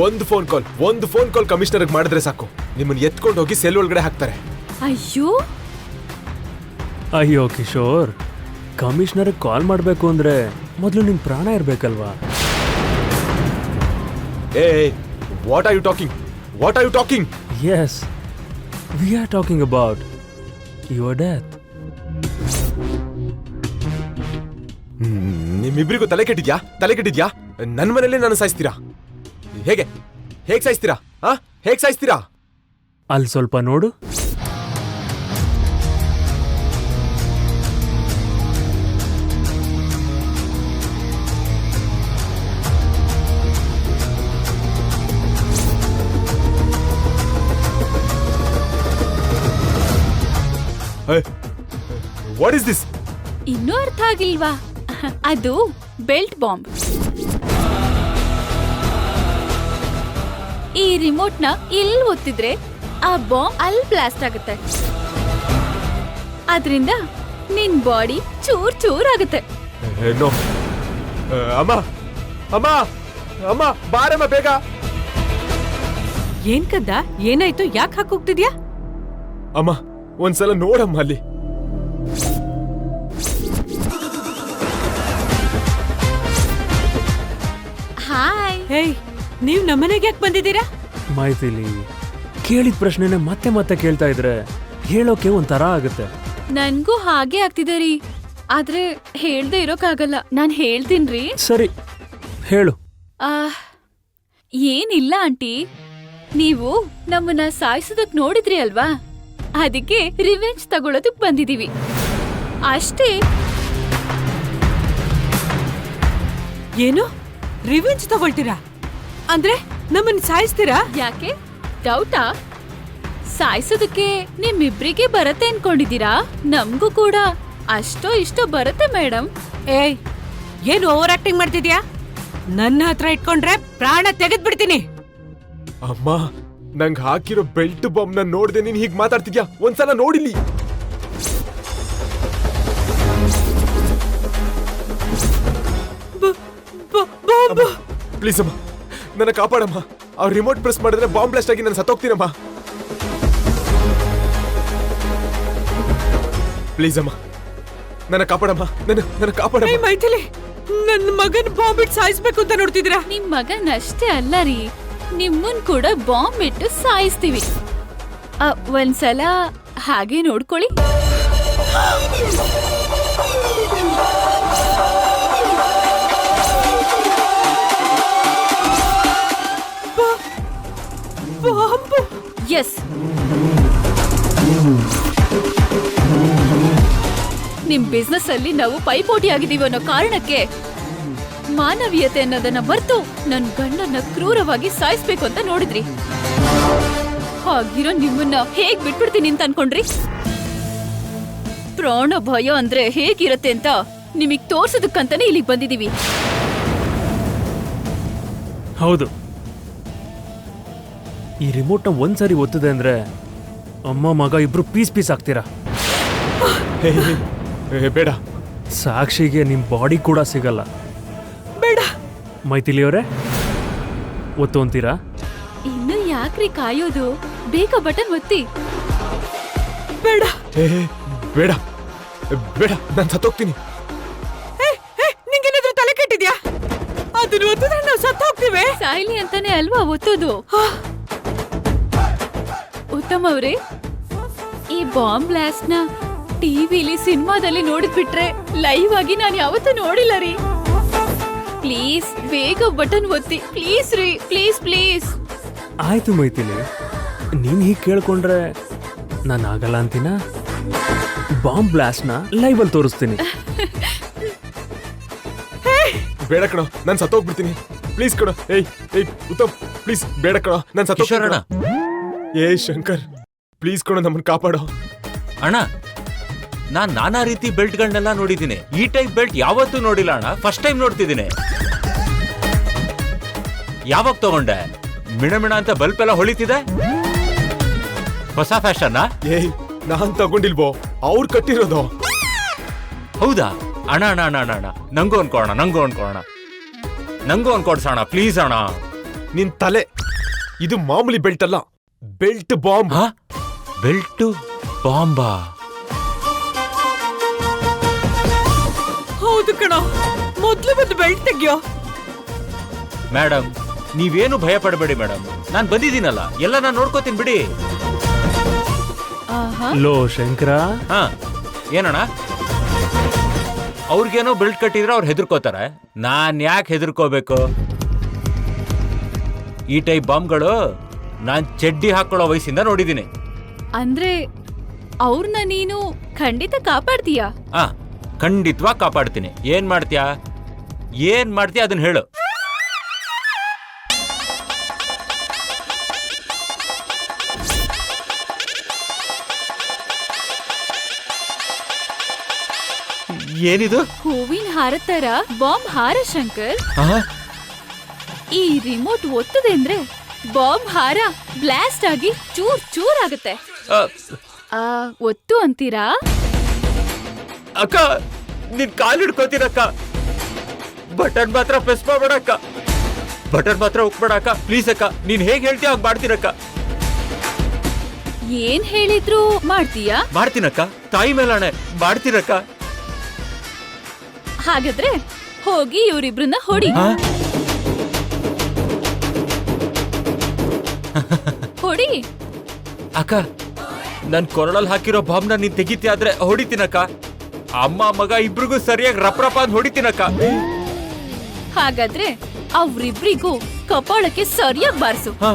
ಒಂದು phone call ಕಮಿಷನರ್ಗೆ ಮಾಡಿದ್ರೆ ಸಾಕು, ನಿಮ್ಮನ್ನ ಎತ್ಕೊಂಡು ಹೋಗಿ ಸೆಲ್ ಒಳಗಡೆ ಹಾಕ್ತಾರೆ. ಅಯ್ಯೋ ಕಿಶೋರ್, ಕಮಿಷನರ್ ಕಾಲ್ ಮಾಡಬೇಕು ಅಂದ್ರೆ ಮೊದಲು ನಿನ್ ಪ್ರಾಣ ಇರ್ಬೇಕಲ್ವಾ? ಏ, what are you talking? Yes, we are talking about your death. ನಿಮ್ಮಿಬ್ರಿಗೂ ತಲೆ ಕೆಟ್ಟಿದ್ಯಾ? ನನ್ನ ಮನೇಲಿ ನಾನು ಸಾಯಿಸ್ತೀರಾ? ಹೇಗೆ ಸಾಯಿಸ್ತೀರಾ? ಅಲ್ಲಿ ಸ್ವಲ್ಪ ನೋಡು. What is this? ಇನ್ನೂ ಅರ್ಥ ಆಗಿಲ್ವಾ? ಅದು ಬೆಲ್ಟ್ ಬಾಂಬ್. ಈ ರಿಮೋಟ್ ನ ಇಲ್ಲಿ ಒತ್ತಿದ್ರೆ ಆ ಬಾಂಬ್ ಅಲ್ಲಿ ಬ್ಲಾಸ್ಟ್ ಆಗುತ್ತೆ. ಅದರಿಂದ ನಿನ್ ಬಾಡಿ ಚೂರ್ ಆಗುತ್ತೆ. ನೋ. ಅಮ್ಮ ಬಾರಮ್ಮ ಬೇಗ. ಏನ್ ಕದ್ದ? ಏನಾಯ್ತು? ಯಾಕೆ ಹಾಕೋಗ್ತಿದ್ಯಾ? ಅಮ್ಮ ಒಂದ್ಸಲ ನೋಡಮ್ಮ ಅಲ್ಲಿ. ಹಾಯ್. ಹೇಯ್, ನೀವ್ ನಮ್ಮನೆಗೆ ಯಾಕೆ ಬಂದಿದ್ದೀರಾ? ಮೈಥಿಲಿ, ಕೇಳಿದ ಪ್ರಶ್ನೆನ ಮತ್ತೆ ಮತ್ತೆ ಕೇಳ್ತಾ ಇದ್ರೆ ಹೇಳೋಕೆ ಒಂಥರ ಆಗುತ್ತೆ. ನನ್ಗೂ ಹಾಗೆ ಆಗ್ತಿದೆ ರೀ, ಆದ್ರೆ ಹೇಳ್ದೆ ಇರೋಕ್ಕಾಗಲ್ಲ. ನಾನ್ ಹೇಳ್ತೀನ್ರಿ. ಸರಿ ಹೇಳು. ಏನಿಲ್ಲ ಆಂಟಿ, ನೀವು ನಮ್ಮನ್ನ ಸಾಯಿಸೋದಕ್ ನೋಡಿದ್ರಿ ಅಲ್ವಾ, ಅದಕ್ಕೆ ರಿವೆಂಜ್ ತಗೊಳೋದಕ್ ಬಂದಿದೀವಿ ಅಷ್ಟೇ. ಏನು ರಿವೆಂಜ್ ತಗೊಳ್ತೀರಾ? ಅಂದ್ರೆ ನಮ್ಮನ್ನ ಸಾಯಿಸ್ತೀರಾ? ಯಾಕೆ ಡೌಟಾ? ಸಾಯಿಸೋದಕ್ಕೆ ನಿಮ್ಮಿಬ್ರಿಗೆ ಬರತ್ತೆ ಅನ್ಕೊಂಡಿದೀರಾ? ನಮ್ಗೂ ಕೂಡ ಅಷ್ಟೋ ಇಷ್ಟೋ ಬರತ್ತೆ ಮೇಡಮ್. ಏಯ್, ಏನು ಓವರ್ ಆಕ್ಟಿಂಗ್ ಮಾಡ್ತಿದ್ಯಾ? ನನ್ನ ಹತ್ರ ಇಟ್ಕೊಂಡ್ರೆ ಪ್ರಾಣ ತೆಗೆದ್ಬಿಡ್ತೀನಿ. ಅಮ್ಮ, ನಂಗ್ ಹಾಕಿರೋ ಬೆಲ್ಟ್ ಬಾಂಬ್ ನ ನೋಡ್ದೆ ನೀನ್ ಹೀಗ್ ಮಾತಾಡ್ತಿದ್ಯಾ? ಒಂದ್ಸಲ ನೋಡಿಲಿ. ಪ್ಲೀಸ್ ಅಮ್ಮ, ನನ್ನ ಕಾಪಾಡಮ್ಮ. ಅವ್ರ ರಿಮೋಟ್ ಪ್ರೆಸ್ ಮಾಡಿದ್ರೆ ಬಾಂಬ್ ಬ್ಲಾಸ್ಟ್ ಆಗಿ ನಾನು ಸತ್ತೋಗ್ತೀನಮ್ಮ. ಪ್ಲೀಸ್ ಅಮ್ಮ, ನನ್ನ ಕಾಪಾಡಮ್ಮ. ನನ್ನ ಕಾಪಾಡಮ್ಮ. ಏಯ್ ಮೈಥಿಲಿ, ನನ್ನ ಮಗನ್ ಬಾಂಬ್ ಇಟ್ಟು ಸಾಯಿಸ್ಬೇಕು ಅಂತ ನೋಡ್ತಿದ್ದೀರಾ? ನಿಮ್ ಮಗನ್ ಅಷ್ಟೇ ಅಲ್ಲ ರೀ, ನಿಮ್ಮನ್ ಕೂಡ ಬಾಂಬ್ ಇಟ್ಟು ಸಾಯಿಸ್ತೀವಿ. ಒಂದ್ಸಲ ಹಾಗೆ ನೋಡ್ಕೊಳ್ಳಿ. ಎಸ್, ನಿಮ್ ಬಿಸ್ನೆಸ್ ಅಲ್ಲಿ ನಾವು ಪೈಪೋಟಿ ಆಗಿದೀವಿ ಅನ್ನೋ ಕಾರಣಕ್ಕೆ ಮಾನವೀಯತೆ ಅನ್ನೋದನ್ನ ಮರೆತು ನನ್ ಗಂಡನ್ನ ಕ್ರೂರವಾಗಿ ಸಾಯಿಸ್ಬೇಕು ಅಂತ ನೋಡಿದ್ರಿ. ಹಾಗಿರೋ ನಿಮ್ಮನ್ನ ಹೇಗ್ ಬಿಟ್ಬಿಡ್ತೀನಿ ಅಂತ ಅನ್ಕೊಂಡ್ರಿ? ಪ್ರಾಣ ಭಯ ಅಂದ್ರೆ ಹೇಗಿರತ್ತೆ ಅಂತ ನಿಮಗ್ ತೋರ್ಸೋದಕ್ಕಂತಾನೆ ಇಲ್ಲಿಗೆ ಬಂದಿದೀವಿ. ಹೌದು, ಈ ರಿಮೋಟ್ನ ಒಂದ್ಸರಿ ಒತ್ತದೆ ಅಂದ್ರೆ ಅಮ್ಮ ಮಗ ಇಬ್ರು ಪೀಸ್ ಆಗ್ತೀರಾ. ಬೇಡ. ಸಾಕ್ಷಿಗೆ ನಿಮ್ ಬಾಡಿ ಕೂಡ ಸಿಗಲ್ಲ. ಬೇಡ. ಮೈಥಿಲಿ ಅವರೇ, ಒತ್ತು ಅಂತೀರಾ? ಇನ್ನು ಯಾಕ್ರಿ ಕಾಯೋದು? ಬೇಗ ಬಟನ್ ಒತ್ತಿ. ಬೇಡ. ಬೇಡ ಬೇಡ, ನಾನ್ ಸತ್ತೋಗ್ತೀನಿ. ನಿಂಗೇನಾದ್ರೂ ತಲೆ ಕೆಟ್ಟಿದ್ಯಾ? ಅದನ್ನ ಒತ್ತಿದ್ರೆ ನಾವು ಸತ್ತ ಹೋಗ್ತೀವಿ. ಸಾಯ್ಲಿ ಅಂತಾನೆ ಅಲ್ವಾ ಒತ್ತೋದು? ಉತ್ತಮ್ ಅವ್ರೆ, ಈ ಬಾಂಬ್ ಬ್ಲಾಸ್ಟ್ ನ ಟಿವಿಲಿ ಸಿನಿಮಾದಲ್ಲಿ ನೋಡಿದ್ಬಿಟ್ರೆ ಲೈವ್ ಆಗಿ ನಾನು ಯಾವತ್ತೂ ನೋಡಿಲ್ಲ ರೀ. ಪ್ಲೀಸ್ ಬೇಗ ಬಟನ್ ಒತ್ತಿ ಪ್ಲೀಸ್ ರೀ, ಪ್ಲೀಸ್. ಆಯ್ತು ಮೈಥಿಲಿ, ನೀನ್ ಹೀಗೆ ಕೇಳ್ಕೊಂಡ್ರೆ ನಾನು ಆಗಲ್ಲ ಅಂತೀನ. ಬಾಂಬ್ ಬ್ಲಾಸ್ಟ್ ನ ಲೈವ್ ಅಲ್ಲಿ ತೋರಿಸ್ತೀನಿ. ಬೇಡ ಕಣೋ, ನಾನ್ ಸತ್ತೋಗ್ಬಿಡ್ತೀನಿ. ಪ್ಲೀಸ್ ಕಣೋ. ಏಯ್ ಉತ್ತಮ್, ಪ್ಲೀಸ್ ಬೇಡ ಕಣೋ, ನಾನ್ ಸತ್ತೋಗ್ತೀನಿ. ಏ ಶಂಕರ್, ಪ್ಲೀಸ್ ಕಣೋ, ನಮ್ಮನ್ನ ಕಾಪಾಡೋ. ಅಣ್ಣ, ನಾನ್ ನಾನಾ ರೀತಿ ಬೆಲ್ಟ್ಗಳನ್ನೆಲ್ಲ ನೋಡಿದ್ದೀನಿ. ಈ ಟೈಪ್ ಬೆಲ್ಟ್ ಯಾವತ್ತೂ ನೋಡಿಲ್ಲ ಅಣ್ಣ, ಫಸ್ಟ್ ಟೈಮ್ ನೋಡ್ತಿದ್ದೀನಿ. ಯಾವಾಗ ತಗೊಂಡೆ? ಮಿಣ ಅಂತ ಬಲ್ಪ್ ಎಲ್ಲ ಹೊಳಿತಿದೆ. ಹೊಸ ಫ್ಯಾಷನ್? ಏಯ್, ನಾನ್ ತಗೊಂಡಿಲ್ವೋ, ಅವ್ರು ಕಟ್ಟಿರೋದು. ಹೌದಾ? ಅಣ್ಣ ಅಣ್ಣ ಅಣ್ಣ ಅಣ್ಣ, ನಂಗೂ ಅನ್ಕೋಣ, ನಂಗೂ ಅನ್ಕೊಡ್ಸೋಣ ಪ್ಲೀಸ್ ಅಣ್ಣ. ನಿನ್ ತಲೆ. ಇದು ಮಾಮೂಲಿ ಬೆಲ್ಟ್ ಅಲ್ಲ, ಬೆಲ್ಟ್ ಬಾಂಬ್. ಹಾ ಬೆಲ್ಟು ಬಾಂಬಾ? ಹೌದು ಕಣೋ, ಮೊದ್ಲು ಬಂದು ಬೆಲ್ಟ್ ತೆಗ್ಯೋ. ಮೇಡಮ್ ನೀವೇನು ಭಯ ಪಡಬೇಡಿ ಮೇಡಮ್, ನಾನ್ ಬಂದಿದ್ದೀನಲ್ಲ, ಎಲ್ಲ ನಾನ್ ನೋಡ್ಕೋತೀನಿ ಬಿಡಿ. ಆಹಾ ಲೋ ಶಂಕರ, ಹಾ ಏನಣ್ಣ? ಅವ್ರಿಗೇನೋ ಬೆಲ್ಟ್ ಕಟ್ಟಿದ್ರೆ ಅವ್ರು ಹೆದರ್ಕೋತಾರೆ, ನಾನ್ ಯಾಕೆ ಹೆದರ್ಕೋಬೇಕು? ಈ ಟೈಪ್ ಬಾಂಬ್ಗಳು ನಾನ್ ಚಡ್ಡಿ ಹಾಕೊಳ್ಳೋ ವಯಸ್ಸಿಂದ ನೋಡಿದ್ದೀನಿ. ಅಂದ್ರೆ ಅವ್ರನ್ನ ನೀನು ಖಂಡಿತ ಕಾಪಾಡ್ತೀಯಾ? ಹಾ ಖಂಡಿತವಾಗಿ ಕಾಪಾಡ್ತೀನಿ. ಏನ್ ಮಾಡ್ತೀಯಾ ಅದನ್ನ ಹೇಳು. ಏನಿದು? ಹೂವಿನ ಹಾರ ತರ ಬಾಂಬ್ ಹಾರ ಶಂಕರ್. ಆಹಾ, ಈ ರಿಮೋಟ್ ಒತ್ತದೆ ಅಂದ್ರೆ ಬಾಂಬ್ ಹಾರ ಬ್ಲಾಸ್ಟ್ ಆಗಿ ಚೂರ್ ಚೂರ್ ಆಗುತ್ತೆ. ಆ, ಒತ್ತು ಅಂತೀರಾ? ಅಕ್ಕ ನಿನ್ ಕಾಲು ಹಿಡ್ಕೋತೀರಕ್ಕ, ಬಟನ್ ಮಾತ್ರ ಪ್ರೆಸ್ ಮಾಡ್ಬೇಡಕ್ಕ, ಬಟನ್ ಮಾತ್ರ ಉಕ್ಬೇಡಕ್ಕ ಪ್ಲೀಸ್ ಅಕ್ಕ. ನೀನ್ ಹೇಗ್ ಹೇಳ್ತೀಯ ಹಾಗೆ ಮಾಡ್ತೀರಕ್ಕ. ಏನ್ ಹೇಳಿದ್ರು ಮಾಡ್ತೀಯಾ? ಮಾಡ್ತೀನಕ್ಕ, ತಾಯಿ ಮೇಲಾಣೆ ಮಾಡ್ತೀರಕ್ಕ. ಹಾಗಾದ್ರೆ ಹೋಗಿ ಇವ್ರಿಬ್ರನ್ನ ಹೊಡಿ. ಹಾ? ಹೊಡಿ. ಅಕ್ಕ ನನ್ ಕೊರಳಲ್ಲಿ ಹಾಕಿರೋ ಬಾಂಬ್ನ ನೀನ್ ತೆಗಿತೀಯ ಆದ್ರೆ ಹೊಡಿತೀನಕ್ಕ. ಅಮ್ಮ ಮಗ ಇಬ್ರಿಗೂ ಸರಿಯಾಗಿ ರಪ್ರಪ ಅಂತ ಹೊಡಿತೀನಕ್ಕ. ಹಾಗಾದ್ರೆ ಅವ್ರಿಬ್ರಿಗೂ ಕಪಾಳಕ್ಕೆ ಸರಿಯಾಗಿ ಬಾರಿಸು. ಹಾ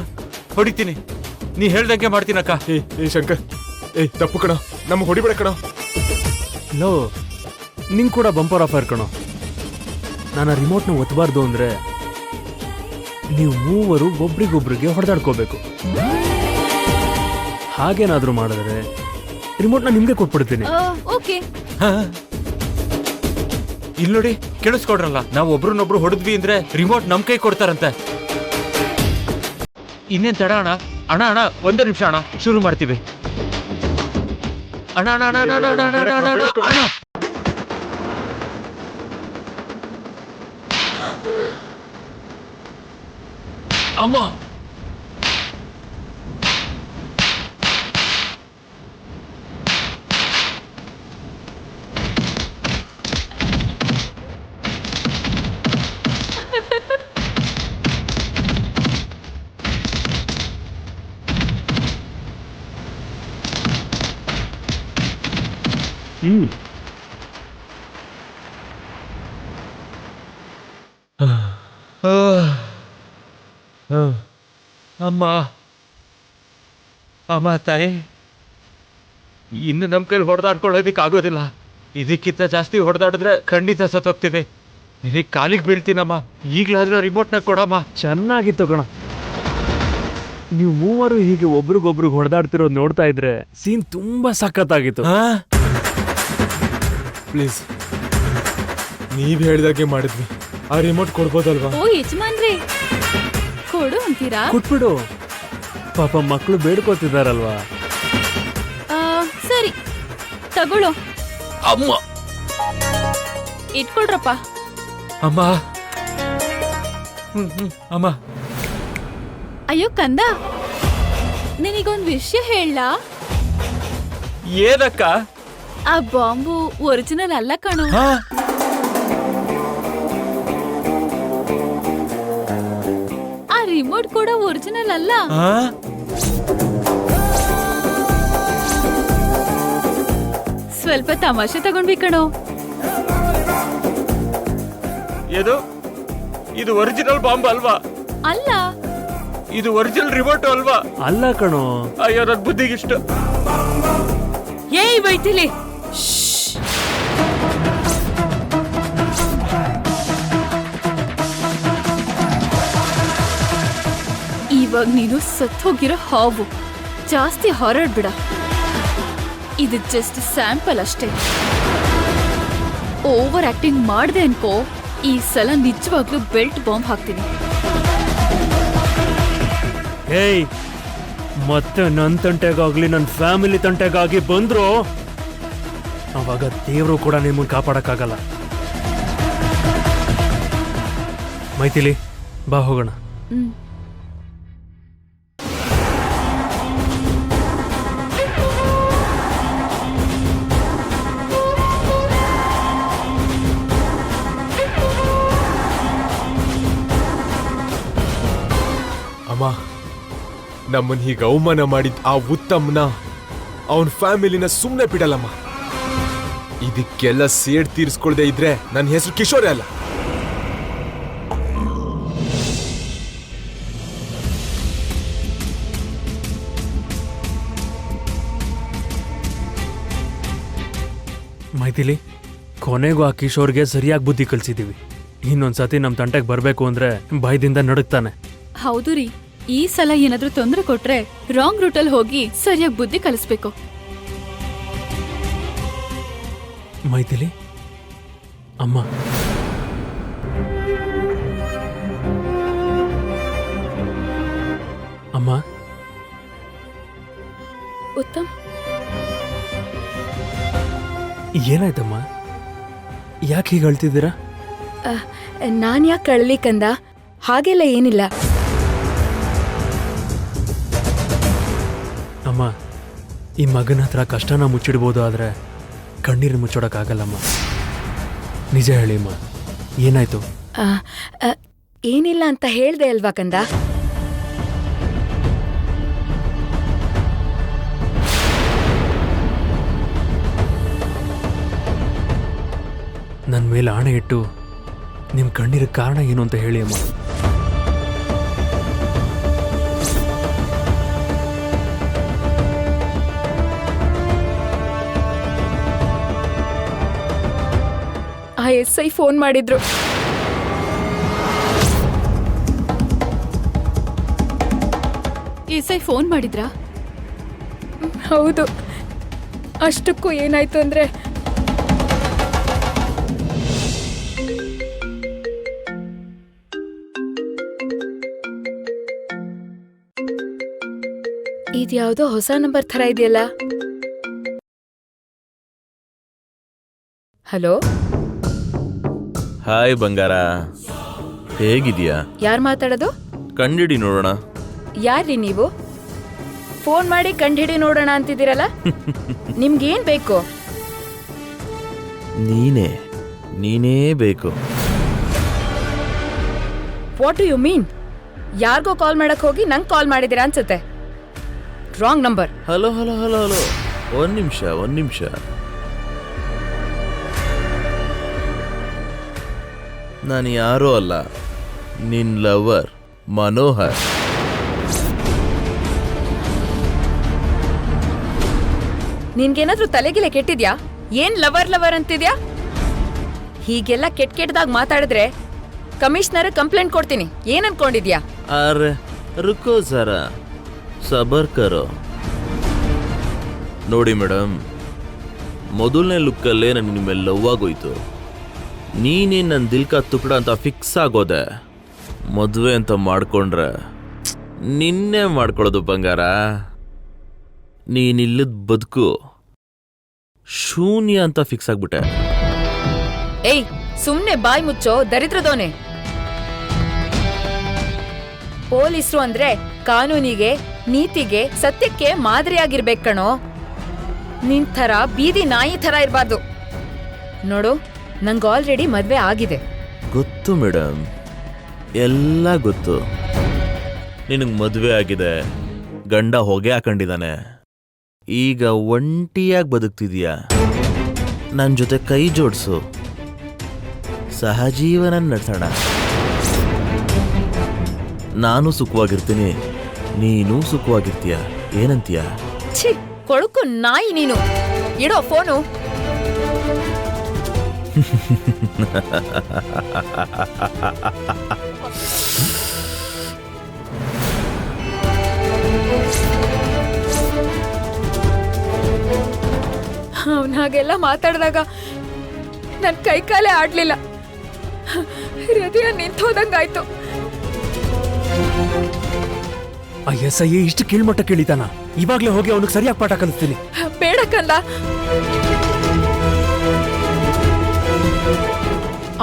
ಹೊಡಿತೀನಿ, ನೀ ಹೇಳ್ದಂಗೆ ಮಾಡ್ತೀನಕ್ಕ. ಏ ಶಂಕರ್, ತಪ್ಪು ಕಣ, ನಮ್ಗೆ ಹೊಡಿಬೇಡ ಕಣ. ಲೋ ನಿಂಗೆ ಕೂಡ ಬಂಪರ್ ಆಫರ್ ಕಣೋ. ನಾನು ಆ ರಿಮೋಟ್ನ ಒತ್ತಬಾರ್ದು ಅಂದ್ರೆ ನೀವು ಮೂವರು ಒಬ್ರಿಗೊಬ್ರಿಗೆ ಹೊಡೆದಾಡ್ಕೋಬೇಕು. ಹಾಗೇನಾದ್ರೂ ಮಾಡಿದ್ರೆ ರಿಮೋಟ್ನ ನಿಮ್ಗೆ ಕೊಟ್ಬಿಡ್ತೀನಿ. ಓಕೆ. ಹಾ. ಇಲ್ ನೋಡಿ ಕೇಳಿಸ್ಕೊಡ್ರಲ್ಲ, ನಾವು ಒಬ್ರನ್ನೊಬ್ರು ಹೊಡೆದ್ವಿ ಅಂದ್ರೆ ರಿಮೋಟ್ ನಮ್ ಕೈ ಕೊಡ್ತಾರಂತೆ. ಇನ್ನೇನ್ ತಡ ಅಣ್ಣ? ಅಣ್ಣ ಒಂದೇ ನಿಮಿಷ ಅಣ್ಣ, ಶುರು ಮಾಡ್ತೀವಿ. ಅಣ್ಣ ಅಣ್ಣ ಅಣ್ಣ ಅಣ್ಣ ಅಣ್ಣ ಅಣ್ಣ ಅಣ್ಣ ಅಣ್ಣ ಅಣ್ಣ. ಅಮ್ಮ ಅಮ್ಮ ಅಮ್ಮ ತಾಯಿ, ಇನ್ನು ನಮ್ಮ ಕೈಲಿ ಹೊಡೆದಾಡ್ಕೊಳ್ಳೋದಿಕ್ ಆಗೋದಿಲ್ಲ. ಇದಕ್ಕಿಂತ ಜಾಸ್ತಿ ಹೊಡೆದಾಡಿದ್ರೆ ಖಂಡಿತ ಸತ್ತೋಗ್ತಿದೆ. ಇದಕ್ಕೆ ಕಾಲಿಗೆ ಬೀಳ್ತೀನಮ್ಮ, ಈಗಲಾದ್ರೂ ರಿಮೋಟ್ನ ಕೊಡಮ್ಮ. ಚೆನ್ನಾಗಿತ್ತು ಕಣ. ನೀವು ಮೂವರು ಹೀಗೆ ಒಬ್ರಿಗೊಬ್ರಿಗೆ ಹೊಡೆದಾಡ್ತಿರೋದು ನೋಡ್ತಾ ಇದ್ರೆ ಸೀನ್ ತುಂಬಾ ಸಖತ್ತಾಗಿತ್ತು. ಪ್ಲೀಸ್, ನೀವ್ ಹೇಳ್ದಾಗೆ ಮಾಡಿದ್ವಿ. ಆ ರಿಮೋಟ್ ಕೊಡ್ಬೋದಲ್ವಾ? ಓ ಯಜಮಾನ್ರೆ, ಕೊಡು ಅಂತೀರಾ? ಕೊಟ್ಬಿಡು, ಪಾಪ ಮಕ್ಕಳು ಬೇಡ್ಕೋತಿದಾರಲ್ವಾ. ಸರಿ ತಗೊಳ್ಳೋ. ಅಮ್ಮ ಇಟ್ಕೊಳ್ರಪ್ಪ. ಅಮ್ಮ ಅಮ್ಮ. ಅಯ್ಯೋ ಕಂದ, ನಿನಗೊಂದ್ ವಿಷಯ ಹೇಳಲಾ? ಏನಕ್ಕ? ಆ ಬಾಂಬು ಒರಿಜಿನಲ್ ಅಲ್ಲ ಕಣೋ. ಹಾ? ಆ ರಿಮೋಟ್ ಕೂಡ ಒರಿಜಿನಲ್ ಅಲ್ಲ. ಹಾ? ಸ್ವಲ್ಪ ತಮಾಷೆ ತಗೊಂಡ್ವಿ ಕಣೋ. ಇದು ಒರಿಜಿನಲ್ ಬಾಂಬ್ ಅಲ್ವಾ? ಅಲ್ಲ. ಇದು ಒರಿಜಿನಲ್ ರಿಮೋಟ್ ಅಲ್ವಾ? ಅಲ್ಲ ಕಣೋ. ಅಯ್ಯೋ ನನ್ ಬುದ್ಧಿಗಿಷ್ಟ. ಏಯ್ ಬೈತಿಲಿ, ಇವಾಗ ನೀನು ಸತ್ತೋಗಿರೋ ಹಾವು. ಜಾಸ್ತಿ ಹೊರಡ್ಬಿಡ. ಇದು ಜಸ್ಟ್ ಸ್ಯಾಂಪಲ್ ಅಷ್ಟೇ. ಓವರ್ ಆಕ್ಟಿಂಗ್ ಮಾಡ್ದೆ ಅನ್ಕೋ, ಈ ಸಲ ನಿಜವಾಗ್ಲೂ ಬೆಲ್ಟ್ ಬಾಂಬ್ ಹಾಕ್ತೀನಿ. ಹೇಯ್, ಮತ್ತೆ ನನ್ನ ತಂಟೆಗಾಗ್ಲಿ ನನ್ನ ಫ್ಯಾಮಿಲಿ ತಂಟೆಗಾಗಿ ಬಂದ್ರು ಅವಾಗ ದೇವರು ಕೂಡ ನಿಮ್ಮನ್ನು ಕಾಪಾಡಕ್ಕಾಗಲ್ಲ. ಮೈಥಿಲಿ, ಬಾ ಹೋಗೋಣ. ಅಮ್ಮ, ನಮ್ಮನ್ ಹೀಗೆ ಅವಮಾನ ಮಾಡಿದ ಆ ಉತ್ತಮ್ನ ಅವನ್ ಫ್ಯಾಮಿಲಿನ ಸುಮ್ನೆ ಬಿಡಲ್ಲಮ್ಮ. ಇದಕ್ಕೆಲ್ಲ ಸೇಡ್ ತೀರಿಸ್ಕೊಳ್ದೆ ಇದ್ರೆ ನನ್ನ ಹೆಸರು ಕಿಶೋರೇ ಅಲ್ಲ. ಮೈಥಿಲಿ, ಕೊನೆಗೂ ಆ ಕಿಶೋರ್ಗೆ ಸರಿಯಾಗಿ ಬುದ್ಧಿ ಕಲ್ಸಿದೀವಿ. ಇನ್ನೊಂದ್ಸತಿ ನಮ್ ತಂಟೆಗೆ ಬರ್ಬೇಕು ಅಂದ್ರೆ ಭಯದಿಂದ ನಡುಕ್ತಾನೆ. ಹೌದು ರೀ, ಈ ಸಲ ಏನಾದ್ರೂ ತೊಂದರೆ ಕೊಟ್ರೆ ರಾಂಗ್ ರೂಟಲ್ಲಿ ಹೋಗಿ ಸರಿಯಾಗಿ ಬುದ್ಧಿ ಕಲಿಸ್ಬೇಕು. ಮೈಥಿಲಿ, ಅಮ್ಮ, ಅಮ್ಮ, ಉತ್ತಮ್, ಏನಾಯ್ತಮ್ಮ? ಯಾಕೆ ಹೀಗೆ ಹೇಳ್ತಿದ್ದೀರಾ? ನಾನ್ ಯಾಕೆ ಕಳ್ಲಿಕ್ಕಂದ? ಹಾಗೆಲ್ಲ ಏನಿಲ್ಲ. ಅಮ್ಮ, ಈ ಮಗನ ಹತ್ರ ಕಷ್ಟನ ಮುಚ್ಚಿಡ್ಬೋದು, ಆದ್ರೆ ಕಣ್ಣೀರು ಮುಚ್ಚೋಡಕ್ಕಾಗಲ್ಲಮ್ಮ. ನಿಜ ಹೇಳಿ ಅಮ್ಮ, ಏನಾಯ್ತು? ಆ, ಆ, ಏನಿಲ್ಲ ಅಂತ ಹೇಳ್ದೆ ಅಲ್ವಾ ಕಂದ? ನನ್ನ ಮೇಲೆ ಆಣೆ ಇಟ್ಟು ನಿಮ್ಮ ಕಣ್ಣೀರ ಕಾರಣ ಏನು ಅಂತ ಹೇಳಿ ಅಮ್ಮ. ಆ SI ಫೋನ್ ಮಾಡಿದ್ರು. ಎಸ್ಐ ಫೋನ್ ಮಾಡಿದ್ರಾ? ಹೌದು. ಅಷ್ಟಕ್ಕೂ ಏನಾಯ್ತು ಅಂದ್ರೆ, ಇದ್ಯಾವುದೋ ಹೊಸ ನಂಬರ್ ಥರ ಇದೆಯಲ್ಲ. ಹಲೋ, ಹಾಯ್ ಬಂಗಾರ, ಹೇಗಿದ್ಯಾ? ಯಾರ್ ಮಾತಾಡೋದು? ಕಂಡಿಡಿ ನೋಡೋಣ. ಯಾರ್ರಿ ನೀವು? ಫೋನ್ ಮಾಡಿ ಕಂಡ್ಹಿಡಿ ನೋಡೋಣ ಅಂತಿದ್ದೀರಲ್ಲ. ನಿಮ್ಗೇನ್ ಬೇಕು? ನೀನೇ ಬೇಕು. What do you mean? ಯಾರಿಗೋ ಕಾಲ್ ಮಾಡಕ್ ಹೋಗಿ ನಂಗೆ ಕಾಲ್ ಮಾಡಿದ್ದೀರಾ ಅನ್ಸುತ್ತೆ. Wrong number. Hello hello hello hello, ಒಂದ್ ನಿಮಿಷ. ನಾನು ಯಾರೋ ಅಲ್ಲ, ನಿನ್ ಲವರ್ ಮನೋಹರ್. ನಿನ್ಗೇನಾದ್ರೂ ತಲೆಗಿಲೆ ಕೆಟ್ಟಿದ್ಯಾ? ಏನ್ ಲವರ್ ಅಂತಿದ್ಯಾ? ಹೀಗೆಲ್ಲ ಕೆಟ್ಟದಾಗ ಮಾತಾಡಿದ್ರೆ ಕಮಿಷನರ್ ಕಂಪ್ಲೇಂಟ್ ಕೊಡ್ತೀನಿ. ಏನ್ ಅನ್ಕೊಂಡಿದ್ಯಾ? ಅರೆ ರುಕೋ ಜರ, ಸಬರ್ ಕರೋ. ನೋಡಿ ಮೇಡಮ್, ಮೊದಲನೇ ಲುಕ್ಕಲ್ಲೇ ನನಗೆ ನಿಮ್ಮ ಮೇಲೆ ಲವ್ ಆಗೋಯ್ತು. ನೀನೇನು ನನ್ನ ದಿಲ್ಕ ತುಕಡ ಅಂತ ಫಿಕ್ಸ್ ಆಗೋದೆ. ಮದುವೆ ಅಂತ ಮಾಡ್ಕೊಂಡ್ರೆ ನಿನ್ನೆ ಮಾಡ್ಕೊಳ್ಳೋದು ಬಂಗಾರ. ನೀನಿಲ್ಲದ ಬದುಕು ಶೂನ್ಯ ಅಂತ ಫಿಕ್ಸ್ ಆಗ್ಬಿಟ್ಟೆ. ಏಯ್, ಸುಮ್ನೆ ಬಾಯ್ ಮುಚ್ಚೋ ದರಿದ್ರದೋನೆ. ಪೊಲೀಸರು ಅಂದ್ರೆ ಕಾನೂನಿಗೆ, ನೀತಿಗೆ, ಸತ್ಯಕ್ಕೆ ಮಾದರಿಯಾಗಿರ್ಬೇಕು ಕಣೋ. ನಿನ್ ಥರ ಬೀದಿ ನಾಯಿ ಥರ ಇರ್ಬಾರ್ದು. ನೋಡು, ನಂಗೆ ಆಲ್ರೆಡಿ ಮದ್ವೆ ಆಗಿದೆ. ಗೊತ್ತು ಮೇಡಮ್, ಎಲ್ಲ ಗೊತ್ತು. ನಿನಗೆ ಮದುವೆ ಆಗಿದೆ, ಗಂಡ ಹೊಗೆ ಹಾಕೊಂಡಿದ್ದಾನೆ. ಈಗ ಒಂಟಿಯಾಗಿ ಬದುಕ್ತಿದೀಯ. ನನ್ನ ಜೊತೆ ಕೈ ಜೋಡಿಸು, ಸಹಜೀವನ ನಡೆಸೋಣ. ನಾನು ಸುಖವಾಗಿರ್ತೀನಿ, ನೀನು ಸುಖವಾಗಿರ್ತೀಯ. ಏನಂತೀಯ? ಛೀ, ಕೊಳುಕು ನಾಯಿ ನೀನು. ಇಡೋ ಫೋನು. ಅವನ್ ಹಾಗೆಲ್ಲ ಮಾತಾಡಿದಾಗ ನನ್ ಕೈಕಾಲೇ ಆಡ್ಲಿಲ್ಲ. ಹೃದಯ ನಿಂತೋದಂಗಾಯ್ತು. ಆ SI ಇಷ್ಟು ಕೀಳ್ಮಟ್ಟ ಕೇಳಿತಾನ? ಇವಾಗ್ಲೇ ಹೋಗಿ ಅವನಿಗೆ ಸರಿಯಾಗಿ ಪಾಠ ಕಲಿಸ್ತೀನಿ. ಬೇಡ ಕಂದ.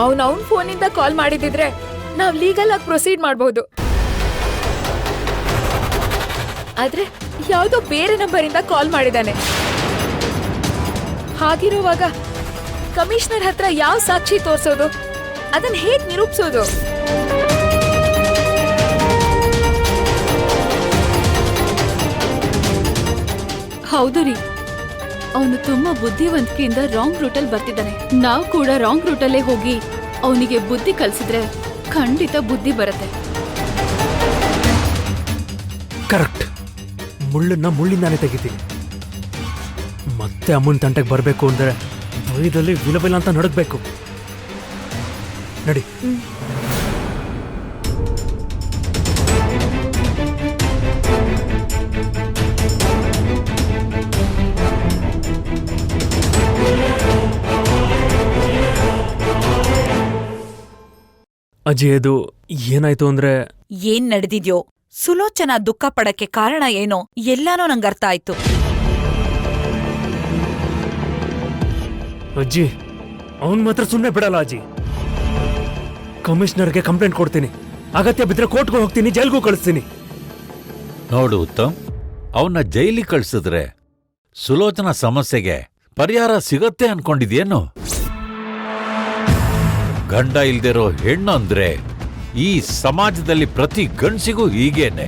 ಅವನ್ ಫೋನಿಂದ ಕಾಲ್ ಮಾಡಿದಿದ್ರೆ ನಾವ್ ಲೀಗಲ್ ಆಗಿ ಪ್ರೊಸೀಡ್ ಮಾಡಬಹುದು. ಆದ್ರೆ ಯಾವ್ದೋ ಬೇರೆ ನಂಬರಿಂದ ಕಾಲ್ ಮಾಡಿದಾನೆ. ಹಾಗಿರುವಾಗ ಕಮಿಷನರ್ ಹತ್ರ ಯಾವ ಸಾಕ್ಷಿ ತೋರ್ಸೋದು? ಅದನ್ನ ಹೇಗ್ ನಿರೂಪಿಸೋದು? ಹೌದು ರೀ, ಅವನು ತುಂಬಾ ಬುದ್ಧಿವಂತಿಕೆಯಿಂದ ರಾಂಗ್ ರೂಟಲ್ಲಿ ಬರ್ತಿದ್ದಾನೆ. ನಾವು ಕೂಡ ರಾಂಗ್ ರೂಟಲ್ಲೇ ಹೋಗಿ ಅವನಿಗೆ ಬುದ್ಧಿ ಕಲ್ಸಿದ್ರೆ ಖಂಡಿತ ಬುದ್ಧಿ ಬರುತ್ತೆ. ಕರೆಕ್ಟ್. ಮುಳ್ಳನ್ನ ಮುಳ್ಳಿಂದಾನೆ ತೆಗಿತೀನಿ. ಮತ್ತೆ ಅಮ್ಮನ ತಂಟೆಗೆ ಬರಬೇಕು ಅಂದ್ರೆ ಭಯದಲ್ಲಿ ವಿಲವಿಲ ಅಂತ ನಡಗಬೇಕು. ನಡಿ. ಅಜ್ಜಿ, ಅದು ಏನಾಯ್ತು ಅಂದ್ರೆ ಏನ್ ನಡೆದಿದ್ಯೋ, ಸುಲೋಚನಾ ದುಃಖ ಪಡಕ್ಕೆ ಕಾರಣ ಏನೋ ಎಲ್ಲಾನೋ ನಂಗೆ ಅರ್ಥ ಆಯ್ತು. ಅಜ್ಜಿ, ಅವನ್ ಮಾತ್ರ ಸುಮ್ಮನೆ ಬಿಡಲ್ಲ ಅಜ್ಜಿ. ಕಮಿಷನರ್ಗೆ ಕಂಪ್ಲೇಂಟ್ ಕೊಡ್ತೀನಿ. ಅಗತ್ಯ ಬಿದ್ರೆ ಕೋರ್ಟ್ಗೂ ಹೋಗ್ತೀನಿ, ಜೈಲ್ಗೂ ಕಳಿಸ್ತೀನಿ. ನೋಡು ಉತ್ತಮ್, ಅವನ್ನ ಜೈಲಿಗೆ ಕಳ್ಸಿದ್ರೆ ಸುಲೋಚನಾ ಸಮಸ್ಯೆಗೆ ಪರಿಹಾರ ಸಿಗತ್ತೆ ಅನ್ಕೊಂಡಿದ್ಯೇನು? ಗಂಡ ಇಲ್ದಿರೋ ಹೆಣ್ಣು ಅಂದ್ರೆ ಈ ಸಮಾಜದಲ್ಲಿ ಪ್ರತಿ ಗಂಡ್ಸಿಗೂ ಹೀಗೇನೆ.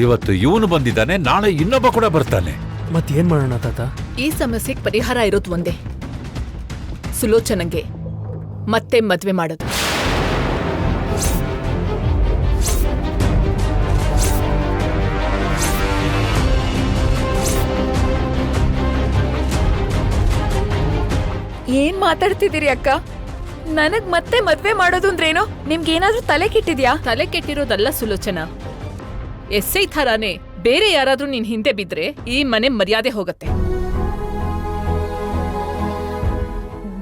ಇವತ್ತು ಇವನು ಬಂದಿದ್ದಾನೆ, ನಾಳೆ ಇನ್ನೊಬ್ಬ ಕೂಡ ಬರ್ತಾನೆ. ಮತ್ತೇನ್ ಮಾಡೋಣ ತಾತ? ಈ ಸಮಸ್ಯೆಗೆ ಪರಿಹಾರ ಇರೋದು ಒಂದೇ, ಸುಲೋಚನಂಗೆ ಮತ್ತೆ ಮದ್ವೆ ಮಾಡೋದು. ಏನ್ ಮಾತಾಡ್ತಿದ್ದೀರಿ ಅಕ್ಕ? ನನಗ್ ಮತ್ತೆ ಮದ್ವೆ ಮಾಡೋದು ಅಂದ್ರೇನು? ನಿಮ್ಗೇನಾದ್ರೂ ತಲೆ ಕೆಟ್ಟಿದ್ಯಾ? ತಲೆ ಕೆಟ್ಟಿರೋದಲ್ಲ ಸುಲೋಚನಾ, ಎಸ್ಐ ಥರಾನೇ ಬೇರೆ ಯಾರಾದ್ರೂ ನಿನ್ ಹಿಂದೆ ಬಿದ್ರೆ ಈ ಮನೆ ಮರ್ಯಾದೆ ಹೋಗತ್ತೆ.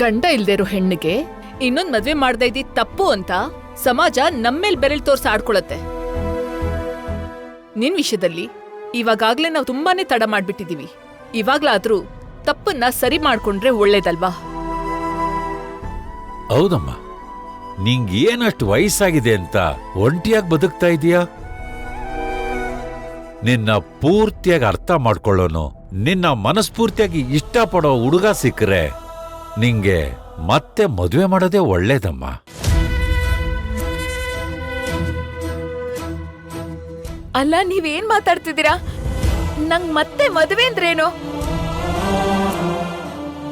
ಗಂಡ ಇಲ್ದೇ ಇರೋ ಹೆಣ್ಣಿಗೆ ಇನ್ನೊಂದ್ ಮದ್ವೆ ಮಾಡ್ತಾ ಇದ್ದಿ ತಪ್ಪು ಅಂತ ಸಮಾಜ ನಮ್ಮೇಲ್ ಬೆರಳ್ ತೋರ್ಸಿ ಆಡ್ಕೊಳತ್ತೆ. ನಿನ್ ವಿಷಯದಲ್ಲಿ ಇವಾಗ್ಲೇ ನಾವು ತುಂಬಾನೇ ತಡ ಮಾಡ್ಬಿಟ್ಟಿದೀವಿ. ಇವಾಗ್ಲಾದ್ರೂ ತಪ್ಪನ್ನ ಸರಿ ಮಾಡ್ಕೊಂಡ್ರೆ ಒಳ್ಳೇದಲ್ವಾ? ಹೌದಮ್ಮ, ನಿಂಗೇನಷ್ಟು ವಯಸ್ಸಾಗಿದೆ ಅಂತ ಒಂಟಿಯಾಗಿ ಬದುಕ್ತಾ ಇದೀಯಾ? ನಿನ್ನ ಪೂರ್ತಿಯಾಗಿ ಅರ್ಥ ಮಾಡ್ಕೊಳ್ಳೋನು, ನಿನ್ನ ಮನಸ್ಫೂರ್ತಿಯಾಗಿ ಇಷ್ಟಪಡೋ ಹುಡುಗ ಸಿಕ್ಕರೆ ನಿಂಗೆ ಮತ್ತೆ ಮದುವೆ ಮಾಡೋದೇ ಒಳ್ಳೇದಮ್ಮ. ಅಲ್ಲ, ನೀವೇನ್ ಮಾತಾಡ್ತಿದ್ದೀರಾ? ನಂಗ್ ಮತ್ತೆ ಮದ್ವೆ ಅಂದ್ರೇನು?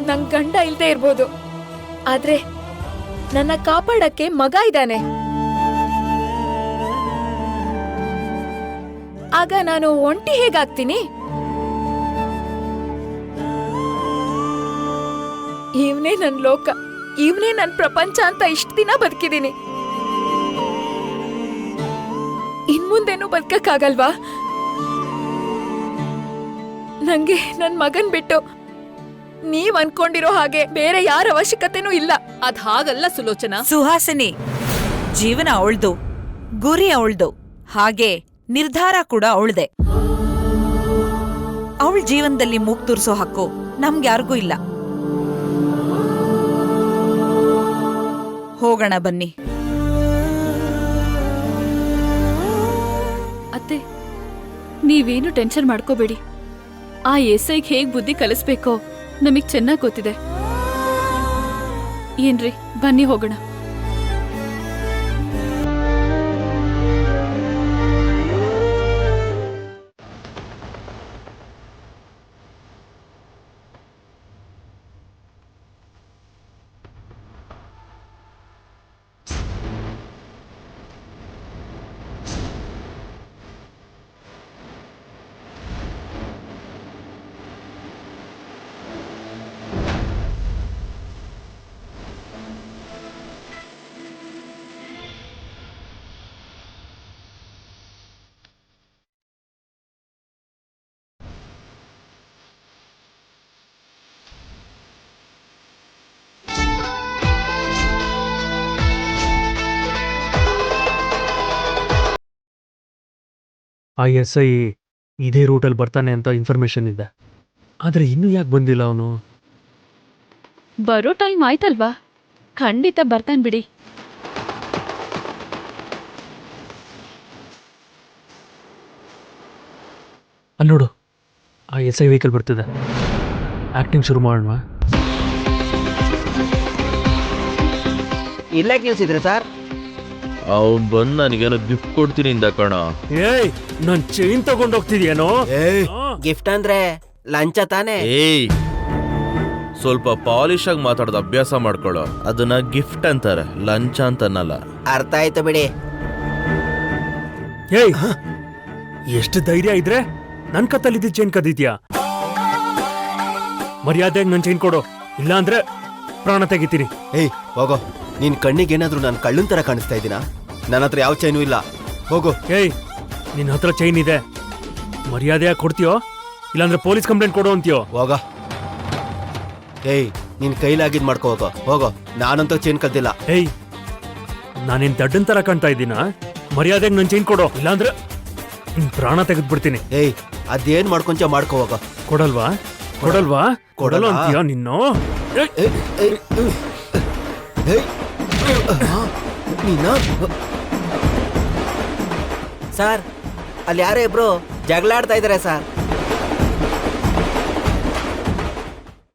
ನಂಗ್ ಗಂಡ ಇಲ್ದೇ ಇರ್ಬೋದು, ಆದ್ರೆ ನನ್ನ ಕಾಪಾಡಕ್ಕೆ ಮಗ ಇದ್ದಾನೆ. ಆಗ ನಾನು ಒಂಟಿ ಹೇಗಾಗ್ತೀನಿ? ಇವನೇ ನನ್ ಲೋಕ, ಇವನೇ ನನ್ ಪ್ರಪಂಚ ಅಂತ ಇಷ್ಟ ದಿನ ಬದುಕಿದೀನಿ. ಇನ್ಮುಂದೇನು ಬದುಕಕ್ಕಾಗಲ್ವಾ? ನಂಗೆ ನನ್ ಮಗನ್ ಬಿಟ್ಟು ನೀವ್ ಅನ್ಕೊಂಡಿರೋ ಹಾಗೆ ಬೇರೆ ಯಾರ ಅವಶ್ಯಕತೆನೂ ಇಲ್ಲ. ಅದ್ ಹಾಗಲ್ಲ ಸುಲೋಚನಾ. ಸುಹಾಸಿನಿ, ಜೀವನ ಅವಳ್ದು, ಗುರಿ ಅವಳ್ದು, ಹಾಗೆ ನಿರ್ಧಾರ ಕೂಡ ಅವಳ್ದೆ. ಅವಳ ಜೀವನದಲ್ಲಿ ಮೂಗ್ ತೂರ್ಸೋ ಹಕ್ಕು ನಮ್ಗ್ಯಾರಿಗೂ ಇಲ್ಲ. ಹೋಗೋಣ ಬನ್ನಿ. ಅತ್ತೆ, ನೀವೇನು ಟೆನ್ಷನ್ ಮಾಡ್ಕೋಬೇಡಿ. ಆ ಎಸ್ಐಗೆ ಹೇಗ್ ಬುದ್ಧಿ ಕಲಿಸ್ಬೇಕೋ ನಮಗ್ ಚೆನ್ನಾಗ್ ಗೊತ್ತಿದೆ. ಏನ್ರಿ, ಬನ್ನಿ ಹೋಗೋಣ. ಆ ಎಸ್ಐ ಇದೇ ರೂಟಲ್ಲಿ ಬರ್ತಾನೆ ಅಂತ ಇನ್ಫಾರ್ಮೇಶನ್ ಇದೆ. ಆದ್ರೆ ಇನ್ನೂ ಯಾಕೆ ಬಂದಿಲ್ಲ ಅವನು? ಬರೋ ಟೈಮ್ ಆಯ್ತಲ್ವಾ, ಖಂಡಿತ ಬರ್ತಾನೆ ಬಿಡಿ. ಅಲ್ಲಿ ನೋಡು, ಆ ಎಸ್ಐ ವೆಹಿಕಲ್ ಬರ್ತಿದೆ. ಆಕ್ಟಿಂಗ್ ಶುರು ಮಾಡೋಣ. ಇಲ್ಲೇ ನಿಲ್ಸಿದ್ರಿ ಸರ್? ಅವ್ನ್ ಬಂದ್ ನನಗೇನೋ ಗಿಫ್ಟ್ ಕೊಡ್ತೀನಿ ಇಂದ ಕಣ. ಏಯ್ ನನ್ ಚೈನ್ ತಗೊಂಡೋಗ್ತಿದ್ಯೇನೋ? ಗಿಫ್ಟ್ ಅಂದ್ರೆ ಲಂಚ ತಾನೆ? ಏಯ್ ಸ್ವಲ್ಪ ಪಾಲಿಶ್ ಆಗಿ ಮಾತಾಡೋದು ಅಭ್ಯಾಸ ಮಾಡ್ಕೊಳ್ಳೋ. ಅದನ್ನ ಗಿಫ್ಟ್ ಅಂತಾರೆ, ಲಂಚ ಅಂತನಲ್ಲ. ಅರ್ಥ ಆಯ್ತು ಬಿಡಿ. ಏಯ್ ಎಷ್ಟು ಧೈರ್ಯ ಇದ್ರೆ ನನ್ ಕತ್ತಲ್ಲಿದ್ದ ಚೈನ್ ಕದಿದ್ಯಾ? ಮರ್ಯಾದೆಯಾಗಿ ನನ್ ಚೈನ್ ಕೊಡು, ಇಲ್ಲ ಅಂದ್ರೆ ಪ್ರಾಣ ತೆಗಿತೀನಿ. ಏಯ್ ಹೋಗೋ, ನಿನ್ ಕಣ್ಣಿಗೇನಾದ್ರೂ ನಾನು ಕಳ್ಳನ್ ತರ ಕಾಣಿಸ್ತಾ ಇದ್ದೀನಾ? ನನ್ನ ಹತ್ರ ಯಾವ ಚೈನು ಇಲ್ಲ, ಹೋಗು. ಏಯ್ ನಿನ್ ಹತ್ರ ಚೈನ್ ಇದೆ, ಮರ್ಯಾದೆಯಾಗಿ ಕೊಡ್ತೀಯೋ ಇಲ್ಲಾಂದ್ರೆ ಪೊಲೀಸ್ ಕಂಪ್ಲೇಂಟ್ ಕೊಡು ಅಂತೀಯೋ? ಹೋಗ. ಏಯ್ ನಿನ್ ಕೈಲಾಗಿದ್ ಮಾಡ್ಕೋ ಹೋಗೋ, ಹೋಗೋ. ನಾನಂತೂ ಚೈನ್ ಕದ್ದಿಲ್ಲ. ಏಯ್ ನಾನೇನ್ ದಡ್ಡನ್ ತರ ಕಾಣ್ತಾ ಇದ್ದೀನ? ಮರ್ಯಾದೆಗೆ ನನ್ ಚೈನ್ ಕೊಡು, ಇಲ್ಲಾಂದ್ರೆ ಪ್ರಾಣ ತೆಗೆದ್ಬಿಡ್ತೀನಿ. ಏಯ್ ಅದೇನ್ ಮಾಡ್ಕೊಂಚ ಮಾಡ್ಕೋ ಹೋಗೋ. ಕೊಡಲ್ವಾ? ಕೊಡಲ್ವಾ? ಕೊಡಲ್ಲ ಅಂತೀಯ ನಿನ್ನು? ಸರ್ ಅಲ್ಲಿ ಯಾರೋ ಇಬ್ರು ಜಗಳ ಆಡ್ತಾ ಇದಾರೆ ಸರ್.